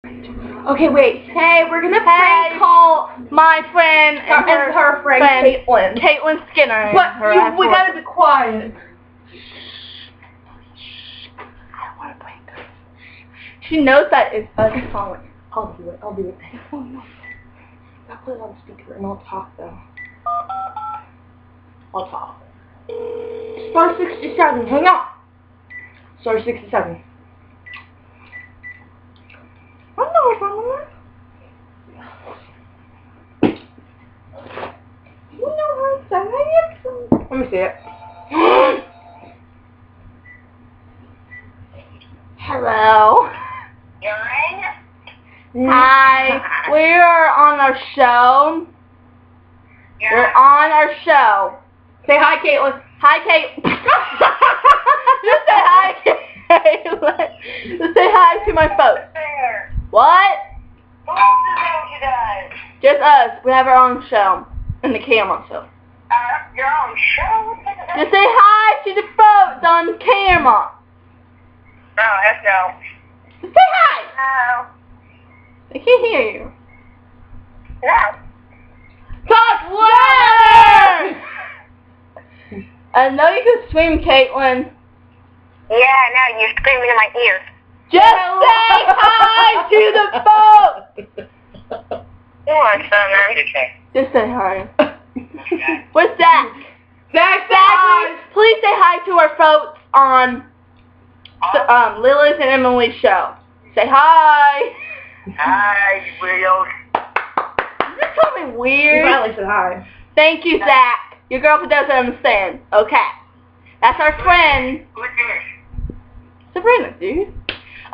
Okay, wait. Hey, we're gonna prank call my friend and her friend Caitlin. Caitlin Skinner. But we gotta be quiet. I don't want to prank her. She knows that it's us calling. I'll do it. I'll do it. Oh no. I'll put it on speaker and I'll talk though. I'll talk. Star 67. Hang on. Star 67. I don't know if I'm on there. You know how to say it? Let me see it. Hello. You're in? Hi. We are on our show. Yeah. We're on our show. Say hi, Caitlin. Hi, Caitlin. Just say hi, Caitlin. Just say hi to my folks. There. What? Who else is there with you guys? Just us. We have our own show. And the camera, so. Your own show? Just say hi to the folks on camera. No, that's no. Just say hi. No. I can't hear you. No. Talk louder! I know you can swim, Caitlin. Yeah, no, you're screaming in my ear. Just say hi to the folks. What's that? Just say hi. What's Zach? Zach, please say hi to our folks on Lily's and Emily's show. Say hi. Hi, weirdos. You just call me weird. You finally said hi. Thank you, Zach. Your girlfriend doesn't understand. Okay. That's our friend. Who's this? Sabrina, dude.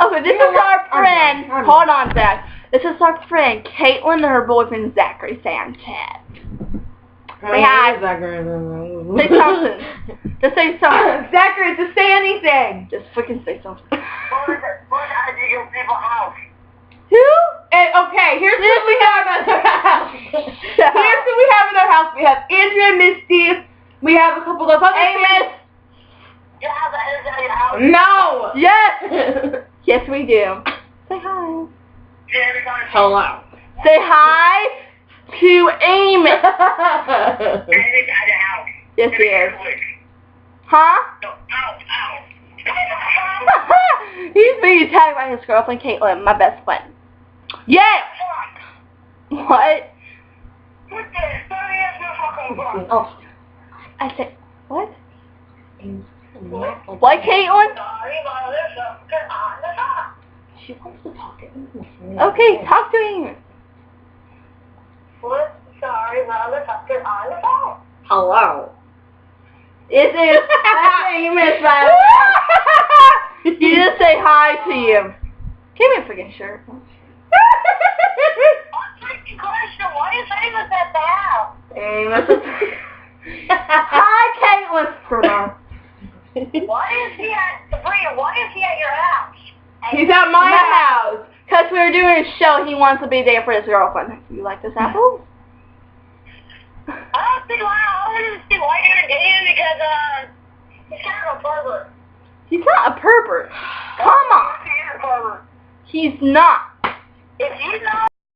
Okay, this is our friend. Hold on, Zach. This is our friend, Caitlin, and her boyfriend, Zachary Sanchez. Say hi. Say something. Just say something. Zachary, just say anything. Just freaking say something. Who's at your people's house? Who? Okay, here's what we have at their house. Here's who we have in our house. We have Andrea, Misty. We have a couple of other Amos. You have that at your house? No. Yes. Yes, we do. Say hi. Hello. Say hi to Amos. At your house. Yes, he is. Huh? No, ow. He's being attacked by his girlfriend, Caitlin, my best friend. Yeah. What? What the? Sorry, that's no fucking fun. Oh. I said, what? What, Caitlin? Sorry, motherfucker, on the top. She wants to talk to Amos. Okay, talk to Amos. What? Sorry, motherfucker, on the top. Hello. That's Amos, by the way. He just say hi to you. Give me a freaking shirt. Question, why is Amos at the house? Amos. Hi, Caitlin. Why is he at Sabrina? Why is he at your house? He's at my house. Because we were doing a show. He wants to be there for his girlfriend. You like this apple? I don't see why. I want to see why you're dating because he's kind of a pervert. He's not a pervert. Come on. He's a pervert. He's not. If you know